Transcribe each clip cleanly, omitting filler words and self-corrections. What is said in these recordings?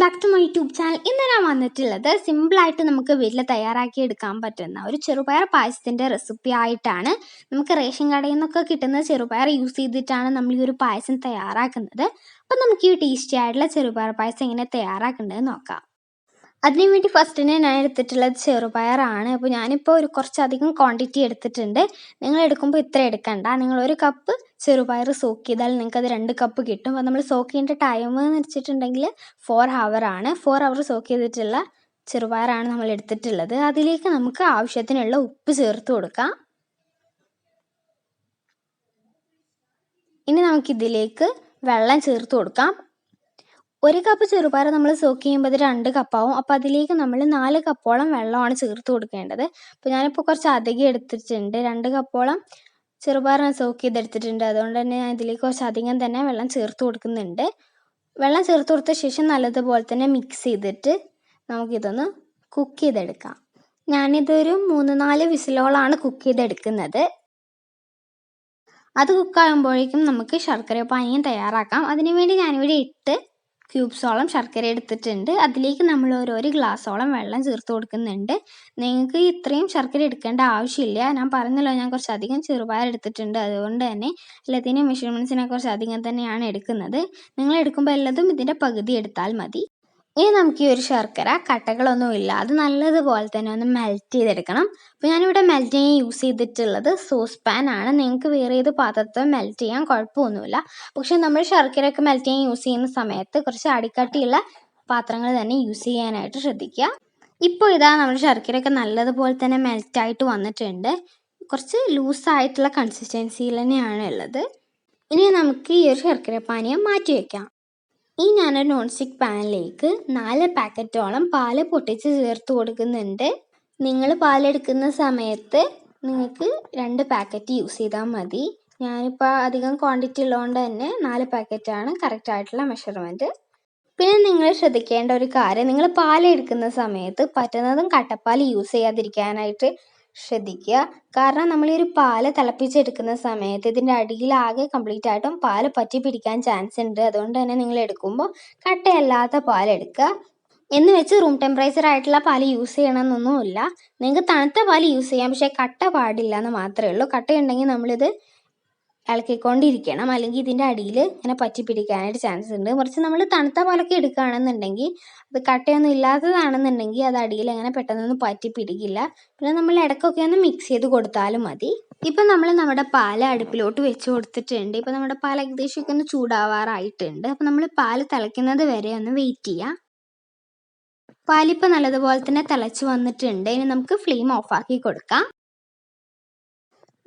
Back to my YouTube channel. ഇന്ന് ഞാൻ വന്നിട്ടുള്ളത് സിമ്പിളായിട്ട് നമുക്ക് വീട്ടിൽ തയ്യാറാക്കി എടുക്കാൻ പറ്റുന്ന ഒരു ചെറുപയർ പായസത്തിൻ്റെ റെസിപ്പി ആയിട്ടാണ്. നമുക്ക് റേഷൻ കടയിൽ നിന്നൊക്കെ കിട്ടുന്ന ചെറുപയർ യൂസ് ചെയ്തിട്ടാണ് നമ്മൾ ഈ ഒരു പായസം തയ്യാറാക്കുന്നത്. അപ്പം നമുക്ക് ഈ ടേസ്റ്റി ആയിട്ടുള്ള ചെറുപയർ പായസം എങ്ങനെ തയ്യാറാക്കേണ്ടതെന്ന് നോക്കാം. അതിനു വേണ്ടി ഫസ്റ്റിനെ ഞാൻ എടുത്തിട്ടുള്ളത് ചെറുപയറാണ്. അപ്പോൾ ഞാനിപ്പോൾ കുറച്ചധികം ക്വാണ്ടിറ്റി എടുത്തിട്ടുണ്ട്. നിങ്ങൾ എടുക്കുമ്പോൾ ഇത്ര എടുക്കണ്ട. നിങ്ങൾ 1 കപ്പ് ചെറുപയർ സോക്ക് ചെയ്താൽ നിങ്ങൾക്കത് 2 കപ്പ് കിട്ടും. അപ്പോൾ നമ്മൾ സോക്ക് ചെയ്യേണ്ട ടൈം എന്ന് വെച്ചിട്ടുണ്ടെങ്കിൽ 4 ഹവർ ആണ്. 4 ഹവർ സോക്ക് ചെയ്തിട്ടുള്ള ചെറുപയറാണ് നമ്മൾ എടുത്തിട്ടുള്ളത്. അതിലേക്ക് നമുക്ക് ആവശ്യത്തിനുള്ള ഉപ്പ് ചേർത്ത് കൊടുക്കാം. ഇനി നമുക്കിതിലേക്ക് വെള്ളം ചേർത്ത് കൊടുക്കാം. 1 കപ്പ് ചെറുപയർ നമ്മൾ സോക്ക് ചെയ്യുമ്പോൾ അത് 2 കപ്പാവും. അപ്പോൾ അതിലേക്ക് നമ്മൾ 4 കപ്പോളം വെള്ളമാണ് ചേർത്ത് കൊടുക്കേണ്ടത്. അപ്പോൾ ഞാനിപ്പോൾ കുറച്ച് അധികം എടുത്തിട്ടുണ്ട്. 2 കപ്പോളം ചെറുപയർ ഞാൻ സോക്ക് ചെയ്തെടുത്തിട്ടുണ്ട്. അതുകൊണ്ട് തന്നെ ഞാൻ ഇതിലേക്ക് കുറച്ച് അധികം തന്നെ വെള്ളം ചേർത്ത് കൊടുക്കുന്നുണ്ട്. വെള്ളം ചേർത്ത് കൊടുത്ത ശേഷം നല്ലതുപോലെ തന്നെ മിക്സ് ചെയ്തിട്ട് നമുക്കിതൊന്ന് കുക്ക് ചെയ്തെടുക്കാം. ഞാനിതൊരു 3-4 വിസിലോളാണ് കുക്ക് ചെയ്തെടുക്കുന്നത്. അത് കുക്കാകുമ്പോഴേക്കും നമുക്ക് ശർക്കര പാനീയം തയ്യാറാക്കാം. അതിനുവേണ്ടി ഞാനിവിടെ 8 ക്യൂബ്സോളം ശർക്കര എടുത്തിട്ടുണ്ട്. അതിലേക്ക് നമ്മൾ ഓരോ ഗ്ലാസ്സോളം വെള്ളം ചേർത്ത് കൊടുക്കുന്നുണ്ട്. നിങ്ങൾക്ക് ഇത്രയും ശർക്കര എടുക്കേണ്ട ആവശ്യമില്ല. ഞാൻ പറഞ്ഞല്ലോ, ഞാൻ കുറച്ചധികം ചെറുപയർ എടുത്തിട്ടുണ്ട്. അതുകൊണ്ട് തന്നെ എല്ലാത്തിനും മെഷർമെൻറ്റ്സിനെ കുറച്ചധികം തന്നെയാണ് എടുക്കുന്നത്. നിങ്ങൾ എടുക്കുമ്പോൾ എല്ലാതും ഇതിൻ്റെ പകുതി എടുത്താൽ മതി. ഇനി നമുക്ക് ഈ ഒരു ശർക്കര കട്ടകളൊന്നും ഇല്ലാതെ നല്ലതുപോലെ തന്നെ ഒന്ന് മെൽറ്റ് ചെയ്തെടുക്കണം. അപ്പോൾ ഞാനിവിടെ മെൽറ്റ് ചെയ്യാൻ യൂസ് ചെയ്തിട്ടുള്ളത് സോസ് പാൻ ആണ്. നിങ്ങൾക്ക് വേറെ ഏത് പാത്രത്തിൽ മെൽറ്റ് ചെയ്യാൻ കുഴപ്പമൊന്നുമില്ല. പക്ഷേ നമ്മൾ ശർക്കരയൊക്കെ മെൽറ്റ് ചെയ്യാൻ യൂസ് ചെയ്യുന്ന സമയത്ത് കുറച്ച് അടിക്കട്ടിയുള്ള പാത്രങ്ങൾ തന്നെ യൂസ് ചെയ്യാനായിട്ട് ശ്രദ്ധിക്കുക. ഇപ്പോൾ ഇതാ നമ്മുടെ ശർക്കരയൊക്കെ നല്ലതുപോലെ തന്നെ മെൽറ്റായിട്ട് വന്നിട്ടുണ്ട്. കുറച്ച് ലൂസായിട്ടുള്ള കൺസിസ്റ്റൻസിയിൽ തന്നെയാണ് ഉള്ളത്. ഇനി നമുക്ക് ഈ ഒരു ശർക്കര പാനീയം മാറ്റി വയ്ക്കാം. ഞാനൊരു നോൺ സ്റ്റിക്ക് പാനിലേക്ക് 4 പാക്കറ്റോളം പാല് പൊട്ടിച്ച് ചേർത്ത് കൊടുക്കുന്നുണ്ട്. നിങ്ങൾ പാലെടുക്കുന്ന സമയത്ത് നിങ്ങൾക്ക് 2 പാക്കറ്റ് യൂസ് ചെയ്താൽ മതി. ഞാനിപ്പോൾ അധികം ക്വാണ്ടിറ്റി ഉള്ളതുകൊണ്ട് തന്നെ 4 പാക്കറ്റാണ് കറക്റ്റായിട്ടുള്ള മെഷർമെൻറ്റ്. പിന്നെ നിങ്ങൾ ശ്രദ്ധിക്കേണ്ട ഒരു കാര്യം, നിങ്ങൾ പാലെടുക്കുന്ന സമയത്ത് പറ്റുന്നതും കട്ടപ്പാൽ യൂസ് ചെയ്യാതിരിക്കാനായിട്ട് ശ്രദ്ധിക്കുക. കാരണം നമ്മൾ ഈ ഒരു പാല് തിളപ്പിച്ചെടുക്കുന്ന സമയത്ത് ഇതിൻ്റെ അടിയിലാകെ കംപ്ലീറ്റ് ആയിട്ടും പാല് പറ്റി പിടിക്കാൻ ചാൻസ് ഉണ്ട്. അതുകൊണ്ട് തന്നെ നിങ്ങൾ എടുക്കുമ്പോൾ കട്ടയല്ലാത്ത പാലെടുക്കുക. എന്ന് വെച്ച് റൂം ടെമ്പറേച്ചർ ആയിട്ടുള്ള പാല് യൂസ് ചെയ്യണമെന്നൊന്നുമില്ല. നിങ്ങൾക്ക് തണുത്ത പാല് യൂസ് ചെയ്യാം, പക്ഷേ കട്ട പാടില്ല എന്ന് മാത്രമേ ഉള്ളൂ. കട്ടയുണ്ടെങ്കിൽ നമ്മളിത് ഇളക്കിക്കൊണ്ടിരിക്കണം, അല്ലെങ്കിൽ ഇതിൻ്റെ അടിയിൽ ഇങ്ങനെ പറ്റി പിടിക്കാനായിട്ട് ചാൻസ് ഉണ്ട്. മറിച്ച് നമ്മൾ തണുത്ത പാലൊക്കെ എടുക്കുകയാണെന്നുണ്ടെങ്കിൽ, അത് കട്ടയൊന്നും ഇല്ലാത്തതാണെന്നുണ്ടെങ്കിൽ അത് അടിയിൽ അങ്ങനെ പെട്ടെന്നൊന്നും പറ്റി പിടിക്കില്ല. പിന്നെ നമ്മൾ ഇടയ്ക്കൊക്കെ ഒന്ന് മിക്സ് ചെയ്ത് കൊടുത്താലും മതി. ഇപ്പം നമ്മൾ നമ്മുടെ പാല് അടുപ്പിലോട്ട് വെച്ച് കൊടുത്തിട്ടുണ്ട്. ഇപ്പം നമ്മുടെ പാൽ ഏകദേശമൊക്കെ ഒന്ന് ചൂടാവാറായിട്ടുണ്ട്. അപ്പം നമ്മൾ പാല് തിളയ്ക്കുന്നത് വരെ ഒന്ന് വെയിറ്റ് ചെയ്യാം. പാലിപ്പോൾ നല്ലതുപോലെ തന്നെ തിളച്ച് വന്നിട്ടുണ്ട്. ഇനി നമുക്ക് ഫ്ലെയിം ഓഫാക്കി കൊടുക്കാം.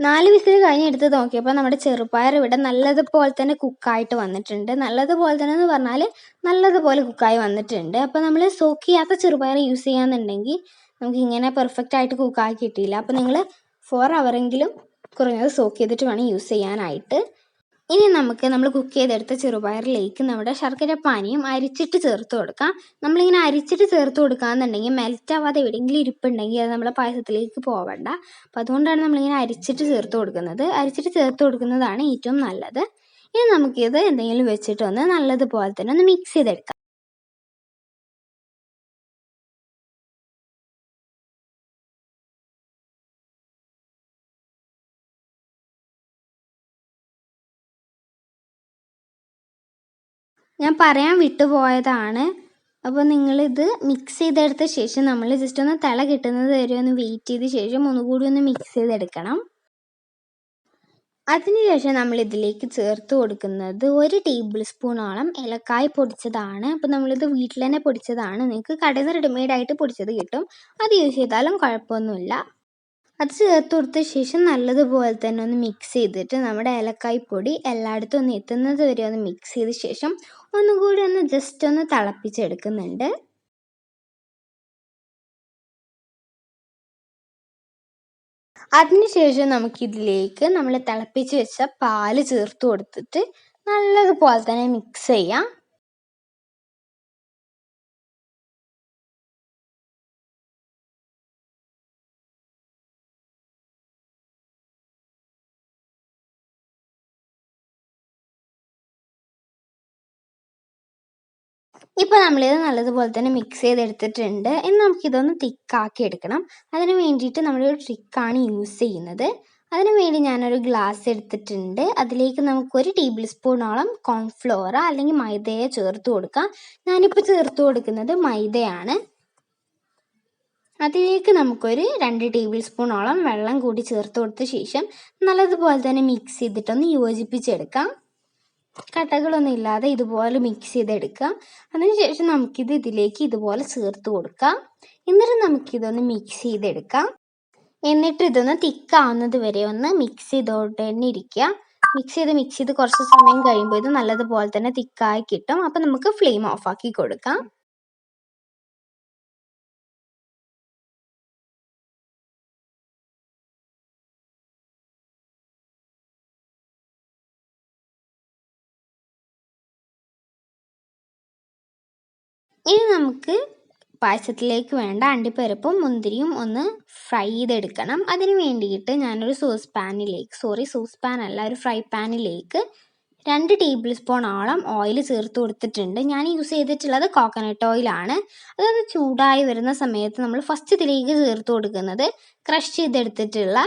4 വിസിൽ കഴിഞ്ഞ് എടുത്ത് നോക്കിയപ്പോൾ നമ്മുടെ ചെറുപയർ ഇവിടെ നല്ലതുപോലെ തന്നെ കുക്കായിട്ട് വന്നിട്ടുണ്ട്. നല്ലതുപോലെ തന്നെ എന്ന് പറഞ്ഞാൽ നല്ലതുപോലെ കുക്കായി വന്നിട്ടുണ്ട്. അപ്പോൾ നമ്മൾ സോക്ക് ചെയ്യാത്ത ചെറുപയർ യൂസ് ചെയ്യാന്നുണ്ടെങ്കിൽ നമുക്ക് ഇങ്ങനെ പെർഫെക്റ്റ് ആയിട്ട് കുക്കായി കിട്ടിയില്ല. അപ്പോൾ നിങ്ങൾ 4 ഹവറെങ്കിലും കുറഞ്ഞത് സോക്ക് ചെയ്തിട്ട് വേണം യൂസ് ചെയ്യാനായിട്ട്. ഇനി നമ്മൾ കുക്ക് ചെയ്തെടുത്ത ചെറുപയറിലേക്ക് നമ്മുടെ ശർക്കര പാനിയും അരിച്ചിട്ട് ചേർത്ത് കൊടുക്കാം. നമ്മളിങ്ങനെ അരിച്ചിട്ട് ചേർത്ത് കൊടുക്കുകയെന്നുണ്ടെങ്കിൽ മെൽറ്റ് ആവാതെ എവിടെയെങ്കിലും ഇരിപ്പുണ്ടെങ്കിൽ അത് നമ്മുടെ പായസത്തിലേക്ക് പോവണ്ട. അപ്പം അതുകൊണ്ടാണ് നമ്മളിങ്ങനെ അരിച്ചിട്ട് ചേർത്ത് കൊടുക്കുന്നത്. അരിച്ചിട്ട് ചേർത്ത് കൊടുക്കുന്നതാണ് ഏറ്റവും നല്ലത്. ഇനി നമുക്കിത് എന്തെങ്കിലും വെച്ചിട്ടൊന്ന് നല്ലതുപോലെ തന്നെ ഒന്ന് മിക്സ് ചെയ്തെടുക്കാം. ഞാൻ പറയാൻ വിട്ടുപോയതാണ്. അപ്പോൾ നിങ്ങളിത് മിക്സ് ചെയ്തെടുത്ത ശേഷം നമ്മൾ ജസ്റ്റ് ഒന്ന് തിള കിട്ടുന്നത് വരെ ഒന്ന് വെയിറ്റ് ചെയ്ത ശേഷം ഒന്നുകൂടി ഒന്ന് മിക്സ് ചെയ്തെടുക്കണം. അതിനുശേഷം നമ്മൾ ഇതിലേക്ക് ചേർത്ത് കൊടുക്കുന്നത് 1 ടേബിൾ സ്പൂണോളം ഏലക്കായ് പൊടിച്ചതാണ്. അപ്പോൾ നമ്മളിത് വീട്ടിൽ തന്നെ പൊടിച്ചതാണ്. നിങ്ങൾക്ക് കടയിൽ നിന്ന് റെഡിമെയ്ഡായിട്ട് പൊടിച്ചത് കിട്ടും, അത് യൂസ് ചെയ്താലും കുഴപ്പമൊന്നുമില്ല. അത് ചേർത്ത് കൊടുത്ത ശേഷം നല്ലതുപോലെ തന്നെ ഒന്ന് മിക്സ് ചെയ്തിട്ട് നമ്മുടെ ഏലക്കായ് പൊടി എല്ലായിടത്തും ഒന്ന് എത്തുന്നത് വരെ ഒന്ന് മിക്സ് ചെയ്ത ശേഷം ഒന്നുകൂടി ഒന്ന് ജസ്റ്റ് ഒന്ന് തിളപ്പിച്ചെടുക്കുന്നുണ്ട്. അതിനുശേഷം നമുക്കിതിലേക്ക് നമ്മൾ തിളപ്പിച്ച് വെച്ച പാല് ചേർത്ത് കൊടുത്തിട്ട് നല്ലതുപോലെ തന്നെ മിക്സ് ചെയ്യാം. ഇപ്പോൾ നമ്മളിത് നല്ലതുപോലെ തന്നെ മിക്സ് ചെയ്തെടുത്തിട്ടുണ്ട്. ഇനി നമുക്കിതൊന്ന് തിക്കാക്കി എടുക്കണം. അതിന് വേണ്ടിയിട്ട് നമ്മളൊരു ട്രിക്കാണ് യൂസ് ചെയ്യുന്നത്. അതിന് വേണ്ടി ഞാനൊരു ഗ്ലാസ് എടുത്തിട്ടുണ്ട്. അതിലേക്ക് നമുക്കൊരു ടേബിൾ സ്പൂണോളം കോൺഫ്ലോർ അല്ലെങ്കിൽ മൈദയെ ചേർത്ത് കൊടുക്കാം. ഞാനിപ്പോൾ ചേർത്ത് കൊടുക്കുന്നത് മൈദയാണ്. അതിലേക്ക് നമുക്കൊരു 2 ടേബിൾ സ്പൂണോളം വെള്ളം കൂടി ചേർത്ത് കൊടുത്ത ശേഷം നല്ലതുപോലെ തന്നെ മിക്സ് ചെയ്തിട്ടൊന്ന് യോജിപ്പിച്ചെടുക്കാം. കട്ടകളൊന്നും ഇല്ലാതെ ഇതുപോലെ മിക്സ് ചെയ്തെടുക്കാം. അതിനുശേഷം നമുക്കിത് ഇതിലേക്ക് ഇതുപോലെ ചേർത്ത് കൊടുക്കാം. എന്നിട്ട് നമുക്കിതൊന്ന് മിക്സ് ചെയ്തെടുക്കാം. എന്നിട്ട് ഇതൊന്ന് തിക്കാവുന്നത് വരെ ഒന്ന് മിക്സ് ചെയ്തോട്ട് തന്നെ ഇരിക്കുക. മിക്സ് ചെയ്ത് കുറച്ച് സമയം കഴിയുമ്പോൾ ഇത് നല്ലതുപോലെ തന്നെ തിക്കായി കിട്ടും. അപ്പം നമുക്ക് ഫ്ലെയിം ഓഫാക്കി കൊടുക്കാം. ഇനി നമുക്ക് പായസത്തിലേക്ക് വേണ്ട അണ്ടിപ്പരിപ്പും മുന്തിരിയും ഒന്ന് ഫ്രൈ ചെയ്തെടുക്കണം. അതിന് വേണ്ടിയിട്ട് ഞാനൊരു ഒരു ഫ്രൈ പാനിലേക്ക് 2 ടേബിൾ സ്പൂണോളം ഓയിൽ ചേർത്ത് കൊടുത്തിട്ടുണ്ട്. ഞാൻ യൂസ് ചെയ്തിട്ടുള്ളത് കോക്കനട്ട് ഓയിലാണ്. അതൊന്ന് ചൂടായി വരുന്ന സമയത്ത് നമ്മൾ ഫസ്റ്റ് ഇതിലേക്ക് ചേർത്ത് കൊടുക്കുന്നത് ക്രഷ് ചെയ്തെടുത്തിട്ടുള്ള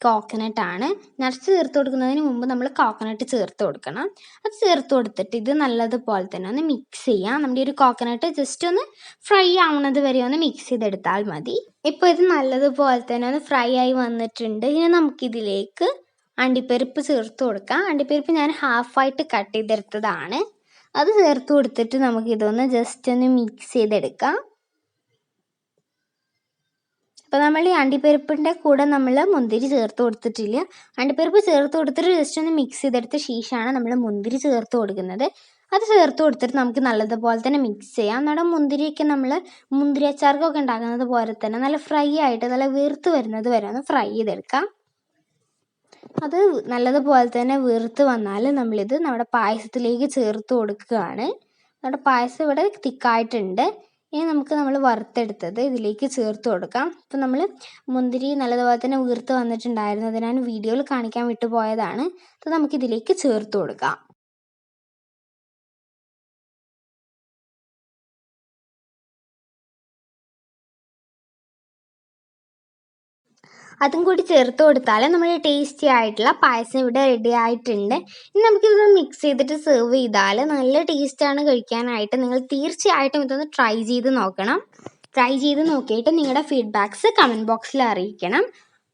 കോക്കനട്ടാണ്. നട്ട്സ് ചേർത്ത് കൊടുക്കുന്നതിന് മുമ്പ് നമ്മൾ കോക്കനട്ട് ചേർത്ത് കൊടുക്കണം. അത് ചേർത്ത് കൊടുത്തിട്ട് ഇത് നല്ലതുപോലെ തന്നെ ഒന്ന് മിക്സ് ചെയ്യാം. നമ്മുടെ ഒരു കോക്കനട്ട് ജസ്റ്റ് ഒന്ന് ഫ്രൈ ആവുന്നത് വരെ ഒന്ന് മിക്സ് ചെയ്തെടുത്താൽ മതി. ഇപ്പോൾ ഇത് നല്ലതുപോലെ തന്നെ ഒന്ന് ഫ്രൈ ആയി വന്നിട്ടുണ്ട്. ഇനി നമുക്കിതിലേക്ക് അണ്ടിപ്പരിപ്പ് ചേർത്ത് കൊടുക്കാം. അണ്ടിപ്പരിപ്പ് ഞാൻ ഹാഫായിട്ട് കട്ട് ചെയ്തെടുത്തതാണ്. അത് ചേർത്ത് കൊടുത്തിട്ട് നമുക്കിതൊന്ന് ജസ്റ്റ് ഒന്ന് മിക്സ് ചെയ്തെടുക്കാം. അപ്പോൾ നമ്മൾ ഈ അണ്ടിപ്പരിപ്പിൻ്റെ കൂടെ നമ്മൾ മുന്തിരി ചേർത്ത് കൊടുത്തിട്ടില്ല. അണ്ടിപ്പരിപ്പ് ചേർത്ത് കൊടുത്തിട്ട് ജസ്റ്റ് ഒന്ന് മിക്സ് ചെയ്തെടുത്ത ശേഷമാണ് നമ്മൾ മുന്തിരി ചേർത്ത് കൊടുക്കുന്നത്. അത് ചേർത്ത് കൊടുത്തിട്ട് നമുക്ക് നല്ലതുപോലെ തന്നെ മിക്സ് ചെയ്യാം. നമ്മുടെ മുന്തിരിയൊക്കെ നമ്മൾ മുന്തിരി അച്ചാർക്കൊക്കെ ഉണ്ടാക്കുന്നത് പോലെ തന്നെ നല്ല ഫ്രൈ ആയിട്ട് നല്ല വീർത്ത് വരുന്നത് വരെ ഒന്ന് ഫ്രൈ ചെയ്തെടുക്കാം. അത് നല്ലതുപോലെ തന്നെ വീർത്ത് വന്നാൽ നമ്മളിത് നമ്മുടെ പായസത്തിലേക്ക് ചേർത്ത് കൊടുക്കുകയാണ്. നമ്മുടെ പായസം ഇവിടെ തിക്കായിട്ടുണ്ട്. ഇനി നമ്മൾ വറുത്തെടുത്തത് ഇതിലേക്ക് ചേർത്ത് കൊടുക്കാം. അപ്പോൾ നമ്മൾ മുന്തിരി നല്ലതുപോലെ തന്നെ വീർത്ത് വന്നിട്ടുണ്ടായിരുന്നു. അത് ഞാൻ വീഡിയോയിൽ കാണിക്കാൻ വിട്ടുപോയതാണ്. അപ്പോൾ നമുക്കിതിലേക്ക് ചേർത്ത് കൊടുക്കാം. അതും കൂടി ചേർത്ത് കൊടുത്താൽ നമ്മുടെ ടേസ്റ്റി ആയിട്ടുള്ള പായസം ഇവിടെ റെഡി ആയിട്ടുണ്ട്. ഇനി നമുക്കിത് മിക്സ് ചെയ്തിട്ട് സെർവ് ചെയ്താൽ നല്ല ടേസ്റ്റാണ് കഴിക്കാനായിട്ട്. നിങ്ങൾ തീർച്ചയായിട്ടും ഇതൊന്ന് ട്രൈ ചെയ്ത് നോക്കണം. ട്രൈ ചെയ്ത് നോക്കിയിട്ട് നിങ്ങളുടെ ഫീഡ്ബാക്ക്സ് കമൻറ്റ് ബോക്സിൽ അറിയിക്കണം.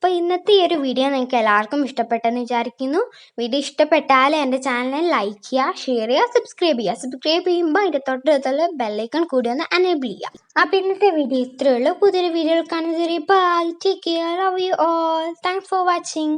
അപ്പോൾ ഇന്നത്തെ ഈ ഒരു വീഡിയോ നിങ്ങൾക്ക് എല്ലാവർക്കും ഇഷ്ടപ്പെട്ടെന്ന് വിചാരിക്കുന്നു. വീഡിയോ ഇഷ്ടപ്പെട്ടാൽ എൻ്റെ ചാനൽ ലൈക്ക് ചെയ്യുക, ഷെയർ ചെയ്യുക, സബ്സ്ക്രൈബ് ചെയ്യുമ്പോൾ അതിൻ്റെ തൊട്ടടുത്തുള്ള ബെല്ലൈക്കൺ കൂടി ഒന്ന് എനേബിൾ ചെയ്യുക. അപ്പോൾ ഇന്നത്തെ വീഡിയോ ഇത്രയേ ഉള്ളൂ. പുതിയൊരു വീഡിയോയിൽ കാണുന്നതുവരെ bye, take care, love you all, thanks for watching.